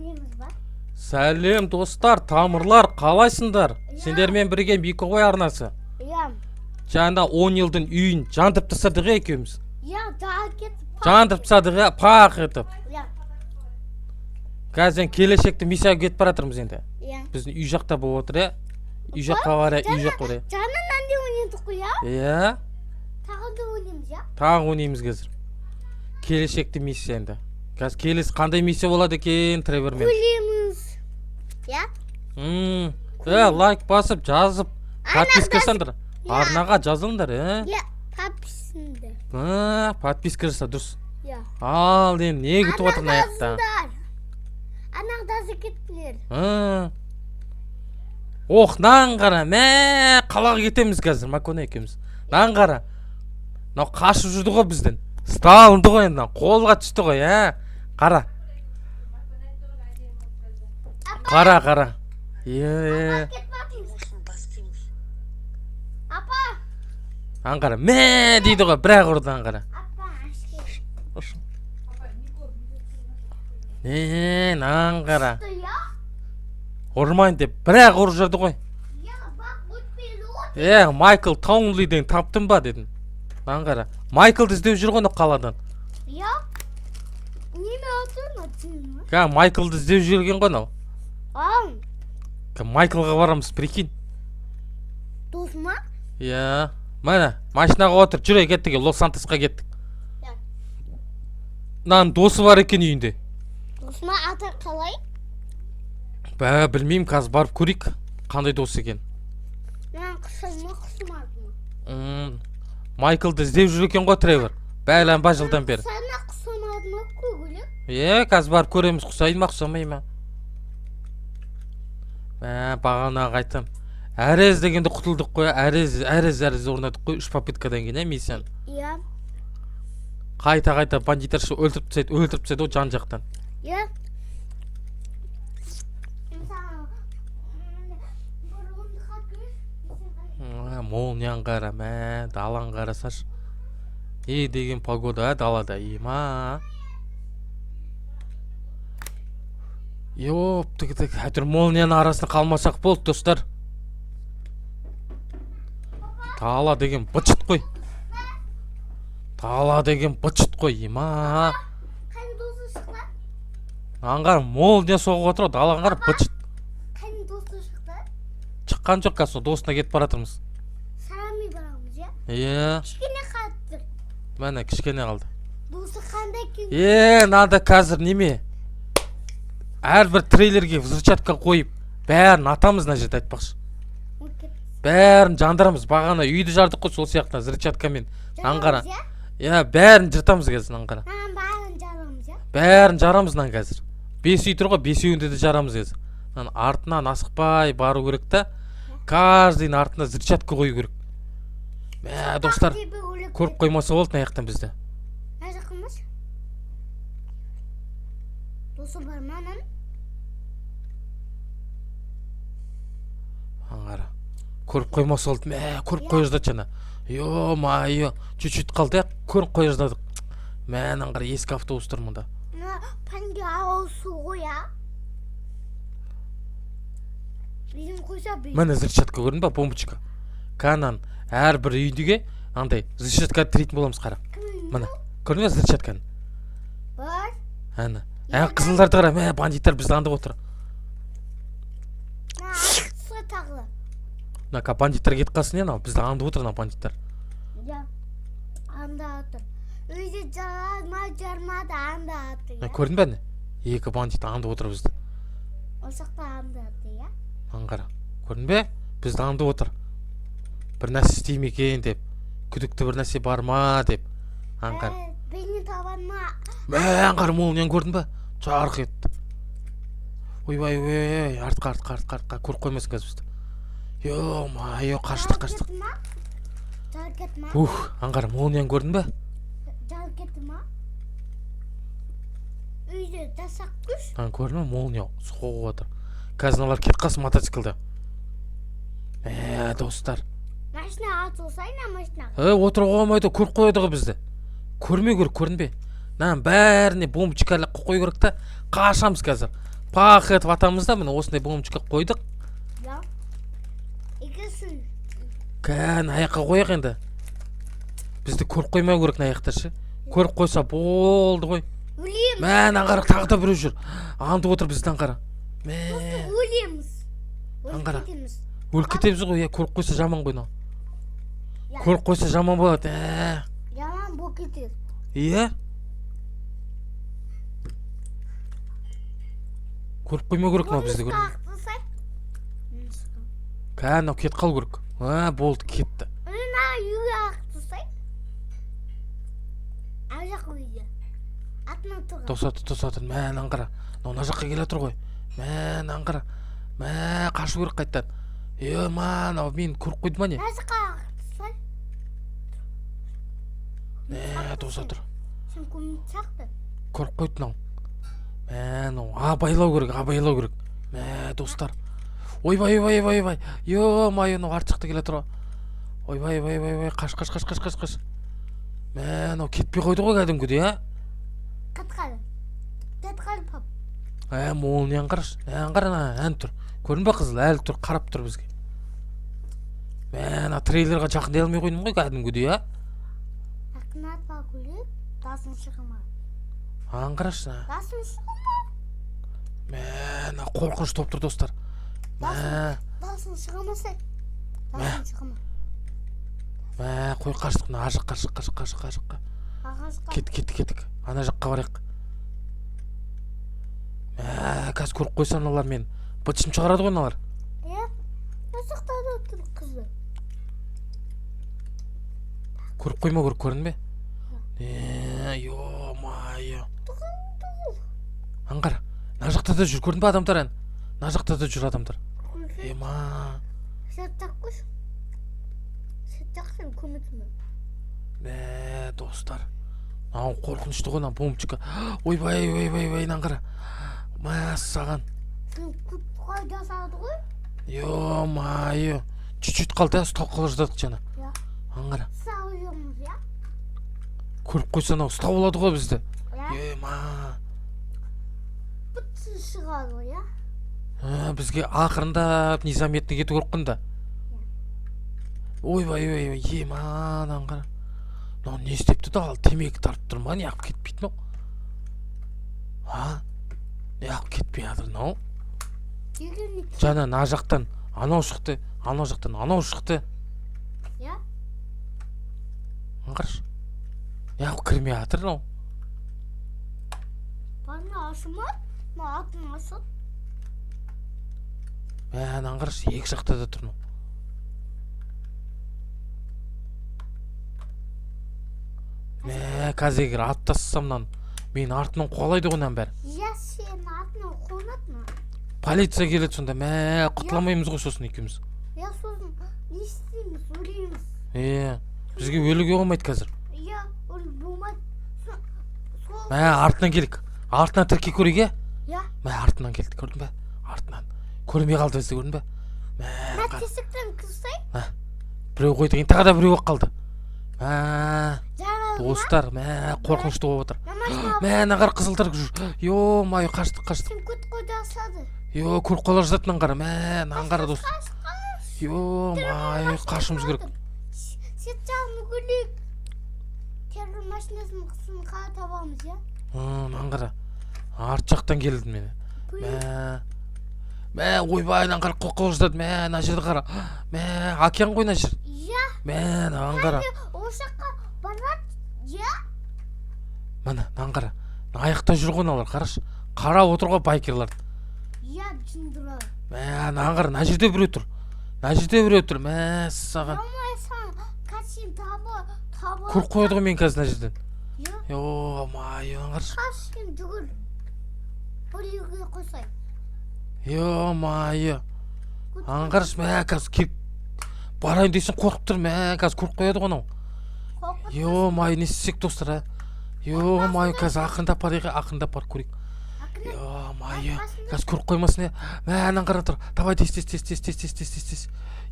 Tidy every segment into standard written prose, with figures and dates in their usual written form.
ойнаймыз ба? Сәлем достар, тамырлар, қалайсыңдар? Сендермен бірге Микогой арнасы. Иә. Жаңда 10 жылдың үйін жандырып тастадық екеуміз. Иә, Жандырып тастадық, пақ етіп. Иә. Қазір келешекті миссияға кетіп баратырмыз енді. Иә. Біздің үй жақта болып отыр, үй жаққа бар, үй жаққа бар. Жанынан да ойнадық қой, иә? Иә. Тағы да ойнаймыз, иә? Тағы ойнаймыз қазір. Келешекті миссия енді. Қазір келесі қандай миссия болады екен, Тревормен? Өлеміз. Иә? Лайк басып, жазып, подпискасаңдар. Арнаға жазылыңдар, Иә, подписыңдар. Подписка жаса, дұрыс. Иә. Ал, енді не күтіп отырмын аяқта? Анағдасы кеттілер. Ох, нан қара, қалаға кетеміз қазір, Макона екеуміз. Нан қара. Нау қашып жүрді ғой бізден. Сталынды ғой енді, қолға түсті ғой, Қара. Қара. Апа! Аңғара, дейді ғой, бірақ ұрды аңғара. Апа, ашке. Аңғара. Иә? Ұрмайын деп, бірақ ұрып жүрді ғой. Иә, бақ, өтпейлі от. Майкл Таунлиден таптың ба, дедім. Аңғара. Майклды іздеп жүр ғой қаладан. Иә? Неме атырын? Майклды іздеп жүрген ғой нау. Ау. Майклға барамыз, прикинь. Досыма? Иә. Мәне, машинаға отыр, жүре кеттік, Лос-Сантосқа кеттік. Нан досы бар екен үйінде. Досыма аты қалай? Білмеймін, қазір барып көрейік, қандай дос екен. Мен қысылма. Майклды іздеп жүр екен ғой, Тревор. Бәлен ба жылдан бері. Сәні қысылмадың ма көгілі? Қазір барып көреміз, құсайын ма, құсамай ма? Бағанаға айтам. Әрез дегенде құтылдық қой, әрез орнадық қой, 3 попыткадан кейін, миссияны. Иә. Қайта бандитаршы өлтіріп тсайды о жан жақтан. Иә. Молниян қара, далан қарасаш. Деген погода, далада, ма. Әтір молнияның арасында қалмасақ болды, достар. Тала деген бычыт қой. Ма. Қайын досы шықты? Аңғар, молния соғып отыр, далан қара бычыт. Қайын досы шықты? Шыққан жоқ қасы, досына кетіп баратырмыз. Сарами барамыз, иә? Иә. Кішкене қалды. Мәне, кішкене қалды. Досы қандай күйін? Нада қазір неме? Әрбір трейлерге взрывчатка қойып, бәрін атамыз на жерде айтпақшы. Бәрін жандырамыз, бағана үйді жардық қой сол сияқтына взрывчаткамен. Аңғара. Бәрін жыртамыз қазір, аңғара. Бәрін жарамыз, иә? Бәрін жарамыз нан қазір. 5 үй тұр ғой, 5-еуінде де жарамыз қазір. Артынан асықпай бару керек та, каждыйын артына взрывчатка қою керек. Достар, көріп қоймаса болды аяқтан бізді. Жақынмыз? Досы бар ма, нан? Аңғара. Көріп қоймасы болды, көріп қой жаздады жана. Чуть-чуть қалды, көріп қой жаздадық. Аңғара, ескі автобустар мұнда. Пәнге ауысу ғой, Bizim қойса бейін. Взрывчатка көрдің ба, бомбочка. Канан, әрбір үйдіге, андай, взрывчатка тірейтін боламыз қара. Көрдің ба взрывчатканы? Бар. Қызылдарды қара, бандиттар бізді андып отыр. Сұға тағылы. Бандиттар кетіп қалсын, бізді андып отыр, бандиттар. Иә, анда атыр. Өзі жармады, анда атыр. Көрдің бәні? Екі бандит андып отыр бізді. Осақта анда атыр, иә? Аңғара, көрдің бе? Бізді андып отыр. Бір нәрсе істейм екен деп, күдікті бір нәрсе бар ма деп. Аңғара. Бені табан ма? Аңғара, молниян көрдің бе? Жарқ етті. Ой, артқа, көріп қоймасын қазір бізді. Қаштық. Жаркет ма? Аңғара, молниян көрдің бе? Жаркет ма? Үйде жасақ күш? Көрдің бе? Молния соғып отыр. Қазыналар кет қалсын мотоциклда. Достар. Машина атылсайна машина. Отыра қоймайды, көріп қойды ғой бізді. Көрмей көрінбе. Бәріне бомбочкалап қой керек та, қашамыз қазір. пах етіп атамыз да, міне осындай бомбочка қойдық. Я. Ikisi. Кән аяққа қояқ енді. Бізді көріп қоймау керек аяқтар ше. Көріп қойса болды ғой. Өлеміз. Мән аңғара тағы да біреу жүр. Аңды отыр бізді аңғара. Мә. Өлеміз. Аңғара. Кетеміз. Өліп кетеміз ғой, я көріп қойса жаман ғой мынау. Я. Көріп қойса жаман болады. Жаман болып кетеді. Иә? Көріп қоймау керек мынау бізді көріп. Кән, мынау кетіп қалу керек. Болды, кетті. Мына үйге ақтысай. Ар жақ үйде. Атына тұрған. Тосатыр. Мән аңғара. Мына жаққа келе тұр ғой. Мән аңғара. Мә, қашу керек қайттан. Ман, мен көріп қойды ма не? Ар жаққа ақтысай. Тосатыр. Сен көмек сақты. Көріп қойды мынау. Мән, абайлау керек. Мә, достар. Ойбай. Ё-май, мынау арт жақта келе тұр. Ойбай, қаш. Мә, кетпей қойды ғой кәдімгідей, а? Қатқалы пап. Мол не аңғараш? Аңғара, ән тұр. Көрін ба қызыл, әлі тұр, қарап тұр бізге. Мә, трейлерға жақындай алмай қойдым ғой кәдімгідей, а? Ақынат ба көлік, дасын шығыма. Аңғараш, Дасын шығыма. Мә, қорқыныш топ тұр достар. Дасын шығымасай. Дасын шығыма. Мә, қой қаштық, ар жаққа шық. Ағашқа. Кеттік. Ана жаққа барайық. Мә, қазір көріп қойса мыналар мен. Бытышым шығарады ғой мыналар. Осықтада отыр қызы. Көріп қойма керек, көрін бе? Ё-май. Аңғара. Мына жақта да жүр, көрдің ба адамдар ән? Мына жақта да жүр адамдар. Ема. Сәттаққыш. Сәттақсың көмітімі. Мә, достар. Мынау қорқынышты ғой, мына бомбочка. Ойбай, аңғара. Мәссаған. Сен құтқай жасады ғой? Ё-май. Чуть-чуть қалды, ұстап қала жададық жаңа. Аңғара. Сау жүрміз, я? Көріп қойса мынау ұстап алады ғой бізді. Ема. Бұтсы шығады ғой, я? Бізге ақырындап низаметіне кету керек қында. Ойбай, еман аңғара. Мынау не істепті да, ал темекі тартып тұр ма, не ақ кетпейді мынау? Не ақ кетпей жатыр мынау? Жаңа мына жақтан анау шықты, анау жақтан анау шықты. Я? Аңғаршы. Не ақ кірмей жатыр мынау? Бана ашыма, ма атын ашыт. Мән аңғаршы, екі жақта да тұр мынау. Мә, қазір егер ат тастасам мынаны, мен артынан қуалайды ғой мынаның бәрі. Я сен артынан қонады ма? Полиция келеді сонда. Мә, құтыламаймыз ғой сосын екеуміз. Я сосын не істейміз, өлейміз. Бізге өлуге болмайды қазір. Я өл болмайды. Мә, артынан келік. Артынан тірке көрейік, Я? Мә, артынан келді, көрдің бе? Артынан. Көрмей қалды бізді, көрдің бе? Мә, тесіктен кірсей? біреу қойды, енді тағы да біреу қалды. Мә, достар, мә, қорқынышты болып отыр. Мә, нағар қызылдар жүр. Ё-май, қаштық. Сен көт қойды асады. Көріп қала жататын аңғара. Мә, аңғара достар. Ё-май, қашымыз керек. Сет жағын мүгілік. Террор машинасын қысын қала табамыз, я? Аңғара. Арт жақтан келді мені. Мә, ойбай, аңғара қоққала жатады. Мә, мына жерді қара. Мә, океан ғой мына жер. Я? Мә, аңғара. Ошаққа барады, я? Мына, аңғара. Аяқта жүр ғой мыналар, қарашы. Қара отыр ғой байкерлар. Я жындыра. Мә, аңғара, мына жерде біреу тұр. Мә, саған. Ромайсан, қашын табы. Көріп қойды ғой мен қазір мына жерден. Я? Ё-май, аңғаршы. Қашын жүгір. Бір үйге қосай. Ё-май. Аңғаршы, мә, қазір келіп барайын дейсің қорқып тұр. Мә, қазір көріп қояды ғой анау. Ё-май, не істесек достар, а? Ё-май, қазір ақырындап бар көрейік. Ё-май, қазір көріп қоймасын, мә, аңғара тұр. Давай, тез.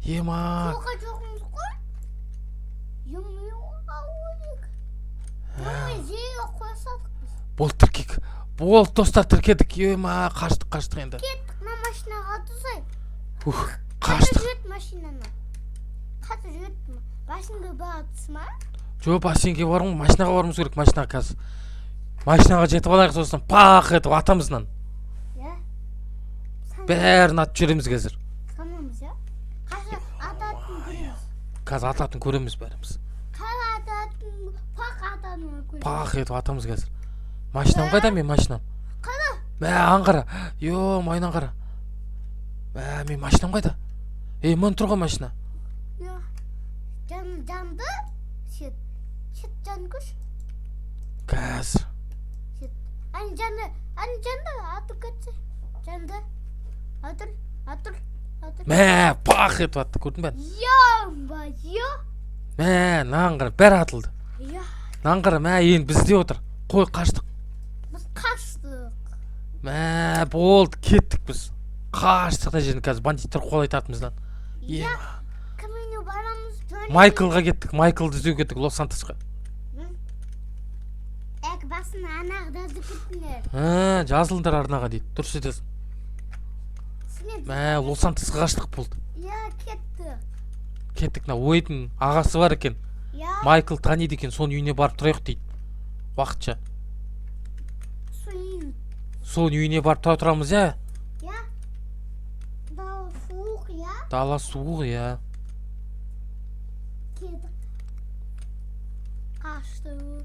Ема. Жоға жоғымыз қой? Емеуға ойық. Емей жеге қойсадық біз. Болды, тіркек. Болды достар, тіркедік. Ема, қаштық енді. Кеттік, мына машинаға отырсай. Қаштық. Жүрет машинаны. Қазір жүрет машинға бағатысы ма? Жо, бассейнге бармын, машинаға бармыз керек, машинаға қазір. Машинаға жетіп алайық сосын, пақ етіп атамыздан. Я. Бәрін атып жүреміз қазір. Санамыз, я? Қазір ататын көреміз. Қазір ататын көреміз бәріміз. Қазір ататын, пақ ататын көреміз. Пақ етіп атамыз қазір. Машинам қайда мен машинам? Қара. Мә, аңғара. Майнан қара. Мә, мен машинам қайда? Мен тұрға машина. Я. Жанды. Шет жан көш. Қазір. Шет. Жанды атып кетсе. Жанды. Атыр. Мә, пақ етіп атты, көрдің бәрін? Я. Мә, наңғара, бәрі атылды. Я. Наңғара, мә, енді бізде отыр. Қой, қаштық. Біз қаштық. Мә, болды, кеттік біз. Қаштық да жерін қазір бандиттер қуалайды артымыздан. Я. Кіміне барамыз? Майклға кеттік, Майклды іздеу кеттік, Лос-Сантосқа. Әк басын анағда кеттіңдер. Жазылыңдар арнаға дейді, дұрыс етесің. Мә, Лос-Сантосқа қаштық болды. Я, кеттік. Кеттік, Уэйдтің ағасы бар екен. Я. Майкл таниды екен, соның үйіне барып тұрайық дейді. Уақытша. Соның үйіне барып тұрамыз, я? Я. Дала суық, я? Дала суық, я. Кеттік. Қаштық.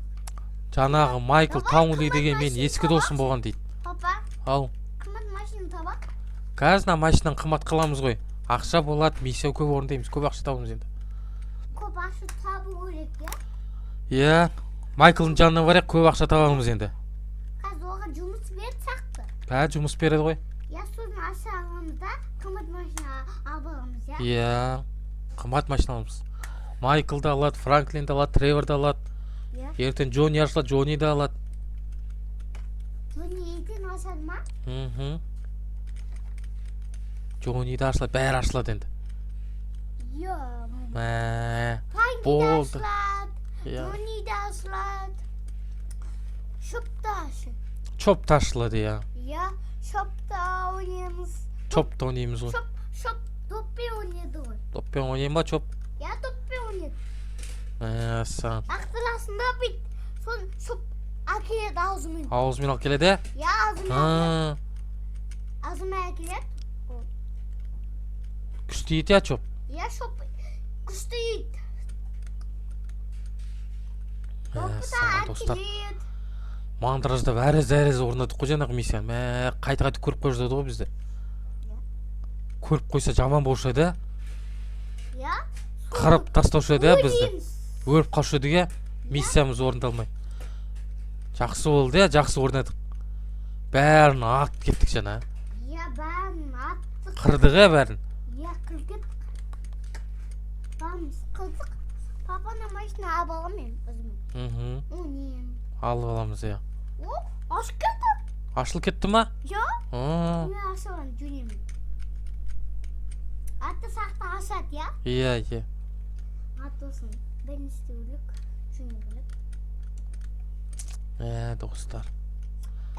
Жаңағы Майкл Таунли деген мен ескі досым болған дейді. Папа, Ау. қымат машина табақ? Қазір машинаны қымбат қыламыз ғой. Ақша болады, миссия көп орындаймыз, көп ақша табамыз енді. Көп ақша табу керек, я? Иә, Майклдың жанына барайық, көп ақша табамыз енді. Қазір оған жұмыс берді сақты. Жұмыс береді ғой. Я сосын ақша аламызда қымат машина албағымыз, я? Иә, қымбат машина аламыз. Майклды алады, Франклинді алады, Треворды алады. Я. Ертең Джонни ашылады, Джонниді алады. Джонни ертең ашады ма? Джонниді ашылады, бәрі ашылады енді. Я. Мә, Франки да болды. ашылады. Иә. Джонни да ашылады. Шопта ашы. Чоп та ашылады, иә. Я. Шопта ойнаймыз. Чоп та ойнаймыз ғой. Шоп доппен ойнайды ғой. Доппен ойнай ма, чоп? Я доппен ойнайды. Саған. Ақтыласында бит. Сон шоп әкеледі аузымен. Аузымен алып келеді? Я аузымен. Аузымен әкеледі. Күшті ет, я, чоп? Я шоп күшті ет. Саған достар. Мандражда әріз орнадық қой жаңағы миссияны. Мә, қайта көріп қой жүрді ғой бізді. Көріп қойса жаман болушы еді. Я? Қырып тастаушы еді бізді. Өріп қалшы еді, миссиямыз орындалмай. Жақсы болды, жақсы орнадық. Бәрін атып кеттік жаңа. Я, бәрін аттық. Қырдық, бәрін. Я, қырдық. Бәріміз қырдық. Папана машина алып аламын өзімен. Онем. Алып аламыз, я. Ашып кетті. Ашылып кетті ма? Я? Мен ашылан жөнемін. Атты сақта ашады, я? Иә. Атысын. Ben istiyorum. Şunu Достар.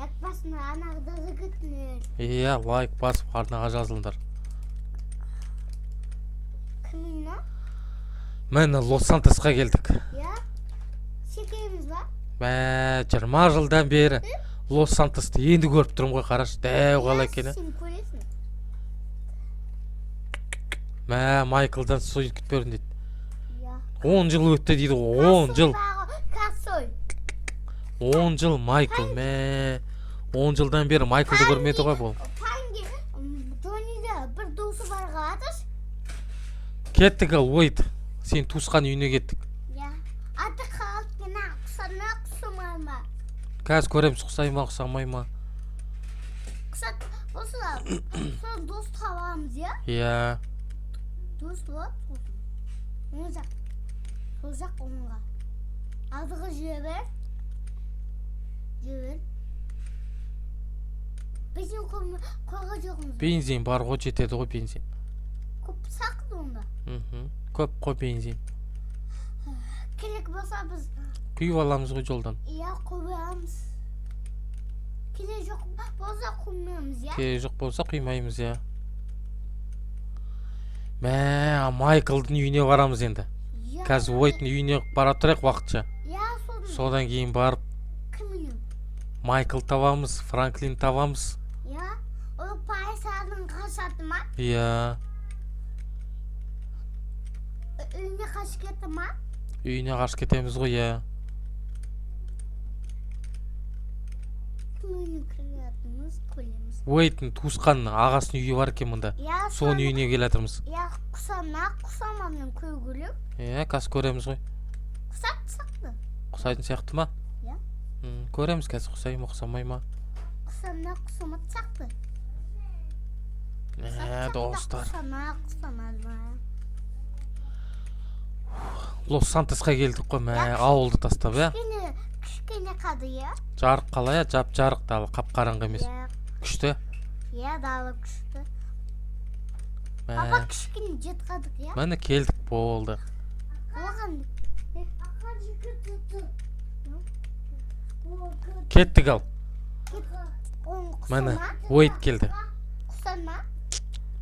Ekbasına anahtarı gitmiyor. Иә, лайк басып, арнаға жазылыңдар. Kiminle? Міне Лос-Сантосқа келдік. Ya? Şekerimiz var. 20 жылдан бері Лос-Сантосты енді көріп тұрмын ғой, қарашы, дәу қала екен. Sen көресің. Майклдан сойып кетпеуін дейді. 10 жыл өтті дейді, 10 жыл. Kasoy. 10 жыл Майкл, 10 жылдан бері Майклды көрмеді ғой бұл. Hangi? Tony'de bir dostu var kardeş. Кеттік ал, Уэйд. Сен туысқан үйіне кеттік. Ya. Adı kalk yine kusama mı? Қазір көреміз, ұқсай ма, ұқсамай ма. Kısa olsa sonra dost havamız ya. Иә. Dost var. Olacak onunla. Adığı Jüver. Bizim koyacağımız. Бензин бар ғой, жетеді ғой бензин. Көп сақты onda. Көп қой бензин. Керек болса біз Құйып аламыз ғой жолдан. иә қоямыз. Келе жоқ болса құймаймыз, я? Керегі жоқ болса құймаймыз, я. Мә, Майклдың үйіне барамыз енді. Қазір Уайттың үйіне бара тұрайық уақытша. Я, Содан кейін барып кімнің? Майкл табамыз, Франклин табамыз. Я, ол пайсаның қашаты ма? Иә, Үйіне қаш кетті ма? үйіне қашып кетеміз ғой, иә. Кімнің кіретіміз, көйлеміз. Уайттың туысқанының ағасының үйі бар екен мұнда. Я, Соның үйіне келе жатырмыз. Я, құсамамен көйгіліп. Иә, қазір көреміз ғой. Құсат сақты. Құсайтын сияқты ма? Иә. Көреміз қазір құсай ма, құсамай ма? Құсамат сақты. Достар. Құсамады ма? Лос-Сантосқа келдік қой, ауылды тастап, иә. Кішкене қады, иә? Жарық қалай, жап-жарық далы, қап-қараңғы емес. Күшті. Иә, далы күшті. Папа кішкене жет қадық, иә? Мәні келдік, болды. Оған. Кеттік ал. Құсама? Мәні, Уайт келді. Құсама?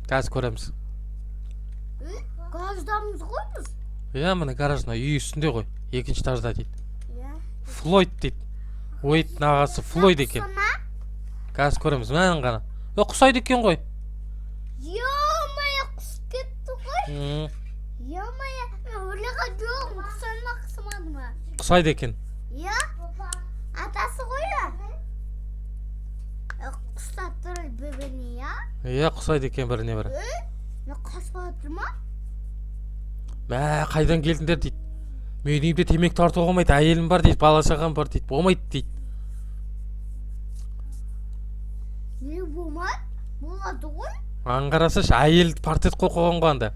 Қазір көреміз. Гараждамыз ғой біз? Иә, міне гаражна үй үстінде ғой. Екінші этажда дейді. Иә. Флойд дейді. Уайттың ағасы Флойд екен. Қазір көреміз, мәнін ғана. Құсайды екен ғой. Е-мая, құс кетті ғой. Е-мая, өліға жоғым, құсамады ма? Құсайды екен. Е, атасы ғой я? Құстап тұр бөбені, я? Иә, құсайды екен біріне бірі. Қашпа тұр ма? Қайдан келдіңдер дейді. Мен үйімде темек тартуға болмайды, әйелім бар дейді, бала шағам бар дейді, болмайды дейді. Не болмайды? Болады ғой? Аңғарасаш, әйелді портрет қойған ғой анда.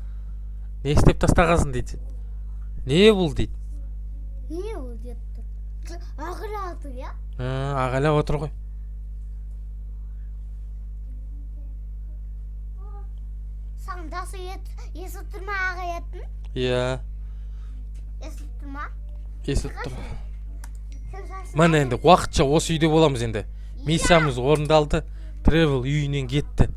Не істеп тастағасын дейді. Не бұл дейді. Не ол деді? Ағыла отыр, я? Ағалап отыр ғой. Сандасы есі тұр ма аға етін? Иә. Есі тұр ма? Есі тұр. Міне енді уақытша осы үйде боламыз енді. Миссиямыз орындалды. Тревел үйінен кетті.